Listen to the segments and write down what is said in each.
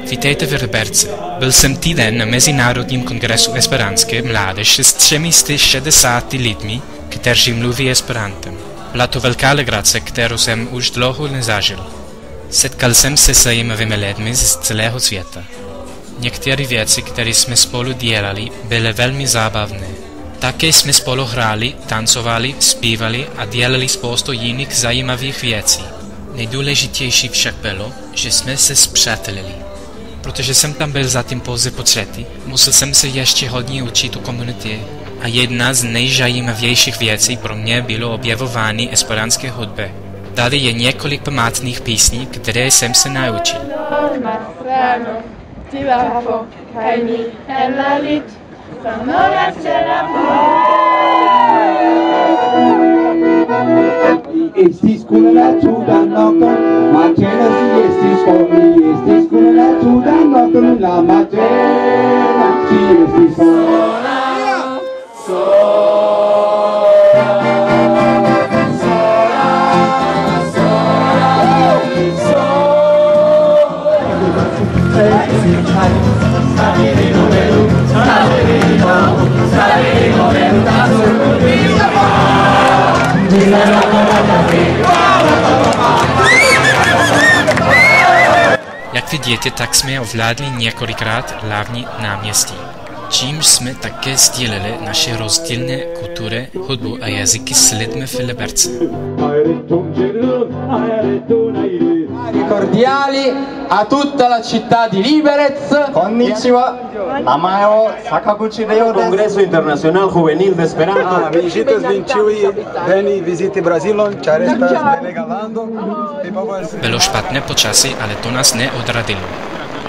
Vítejte v Liberci. Byl jsem týden na Mezinárodním kongresu esperantské mládeže s 360 lidmi, kteří mluví esperantem. Byla to velká legrace, kterou jsem už dlouho nezažil. Setkal jsem se zajímavými lidmi z celého světa. Některé věci, které jsme spolu dělali, byly velmi zábavné. Také jsme spolu hráli, tancovali, zpívali a dělali spoustu jiných zajímavých věcí. Nejdůležitější však bylo, že jsme se spřátelili. Protože jsem tam byl zatím pouze po třetí, musel jsem se ještě hodně učit o komunitě. A jedna z nejzajímavějších věcí pro mě bylo objevování esperantské hudby. Tady je několik památných písní, které jsem se naučil. Estis kun la tutan nokton, matena si estis honi, estis kun la tutan nokton, la matena si estis sola, Jak vidíte, tak jsme ovládli několikrát hlavní náměstí, čímž jsme také sdíleli naše rozdílné kultury, hudbu a jazyky s lidmi v Liberci. Cordiali a tutta la città di Liberec. Konnichiwa. Namae o Sakaguchi Ryo desu. Congreso Internacional Juvenil de Esperanto. Visitas vinciui veni visiti Brazilon, čar estas delegalando. Bylo špatné počasí, ale to nás neodradilo.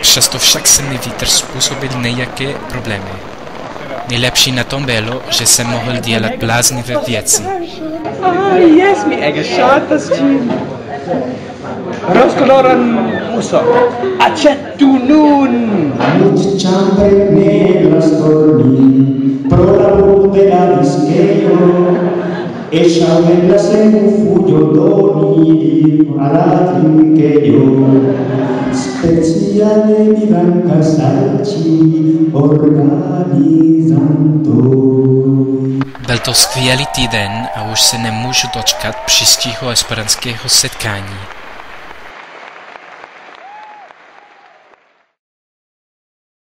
Přesto však se mi vítr způsobil nějaké problémy. Nejlepší na tom bylo, že jsem mohl dělat bláznivé věci. Yes, mi ege šátasčím. Rozkoloran uso. Accettu nun! Ciampe nella storni, pro la de la disqueo, e sciamella se un fugio doni alla trinqueo, speciale di blanca salci organizando. Byl to skvělý týden a už se nemůžu dočkat příštího esperantského setkání.